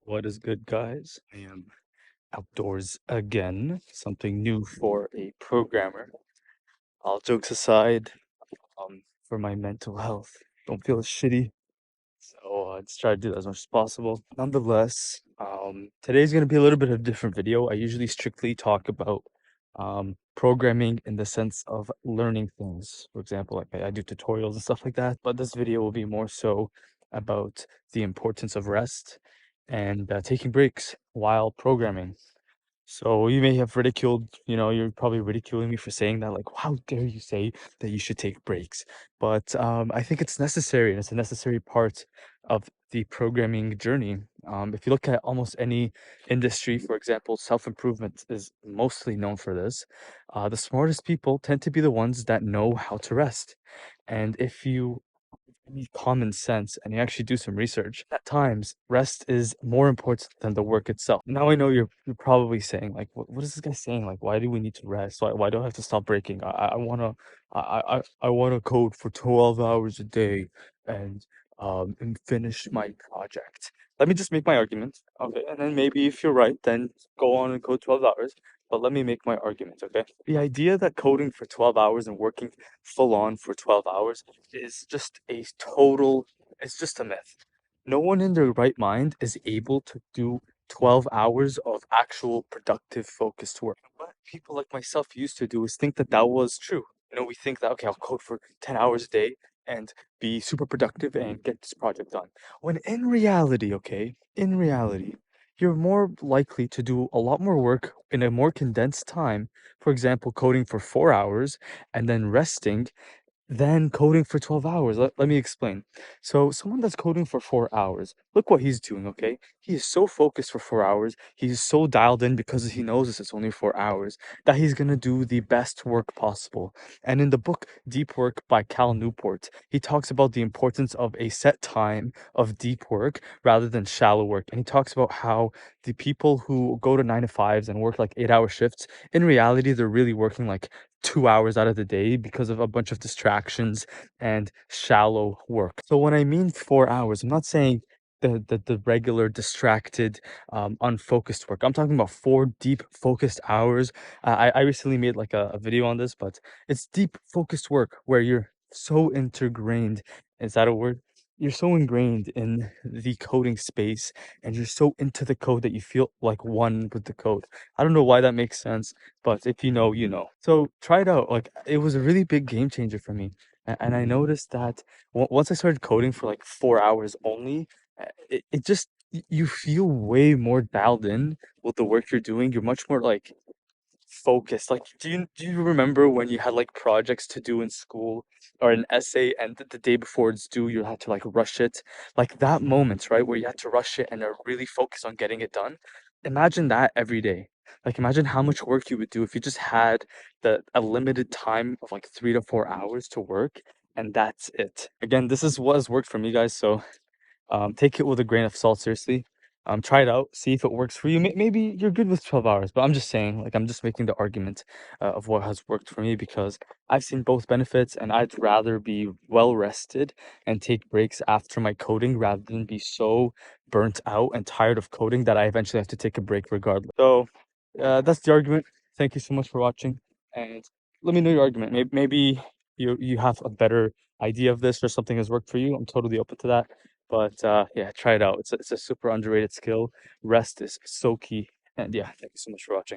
What is good, guys? I am outdoors again. Something new for a programmer. All jokes aside, for my mental health, don't feel shitty. So let's try to do that as much as possible. Nonetheless, today's gonna be a little bit of a different video. I usually strictly talk about programming in the sense of learning things. For example, like I do tutorials and stuff like that. But this video will be more so about the importance of rest and taking breaks while programming. So you may have ridiculed, you're probably ridiculing me for saying that, like, how dare you say that you should take breaks? But I think it's necessary, and it's a necessary part of the programming journey. If you look at almost any industry, for example, self-improvement is mostly known for this. The smartest people tend to be the ones that know how to rest. And if you need common sense and you actually do some research, at times rest is more important than the work itself. Now I know you're probably saying like, what is this guy saying? Like, why do we need to rest? Why do I have to stop breaking? I wanna I wanna code for 12 hours a day and finish my project. Let me just make my argument, okay? And then maybe if you're right, then go on and code 12 hours. But let me make my argument, okay? The idea that coding for 12 hours and working full on for 12 hours is just a total, it's just a myth. No one in their right mind is able to do 12 hours of actual productive focused work. What people like myself used to do is think that that was true. We think that, okay, I'll code for 10 hours a day and be super productive and get this project done. When in reality, okay, in reality, you're more likely to do a lot more work in a more condensed time. For example, coding for 4 hours and then resting than coding for 12 hours. Let me explain. So, someone that's coding for 4 hours, look what he's doing, okay? He is so focused for 4 hours. He's so dialed in because he knows this is only 4 hours that he's gonna do the best work possible. And in the book Deep Work by Cal Newport, he talks about the importance of a set time of deep work rather than shallow work. And he talks about how the people who go to 9 to 5s and work like 8 hour shifts, in reality, they're really working like 2 hours out of the day because of a bunch of distractions and shallow work. So when I mean 4 hours, I'm not saying the regular distracted, unfocused work. I'm talking about 4 deep focused hours. I recently made like a video on this, but it's deep focused work where you're so ingrained. Is that a word? You're so ingrained in the coding space and you're so into the code that you feel like one with the code. I don't know why that makes sense, but if you know, you know. So try it out. Like it was a really big game changer for me. And I noticed that once I started coding for like 4 hours only, it just you feel way more dialed in with the work you're doing. You're much more like focused. Like, do you remember when you had like projects to do in school or an essay, and the day before it's due, you had to like rush it? Like that moment, right, where you had to rush it and are really focused on getting it done. Imagine that every day. Like, imagine how much work you would do if you just had the a limited time of like 3 to 4 hours to work, and that's it. Again, this is what has worked for me, guys. So take it with a grain of salt, seriously. Try it out, see if it works for you. Maybe you're good with 12 hours, but I'm just saying, like, I'm just making the argument of what has worked for me because I've seen both benefits, and I'd rather be well rested and take breaks after my coding rather than be so burnt out and tired of coding that I eventually have to take a break regardless. So that's the argument. Thank you so much for watching, and let me know your argument. Maybe you have a better idea of this or something has worked for you. I'm totally open to that. But yeah, try it out. It's a super underrated skill. Rest is so key. And yeah, thank you so much for watching.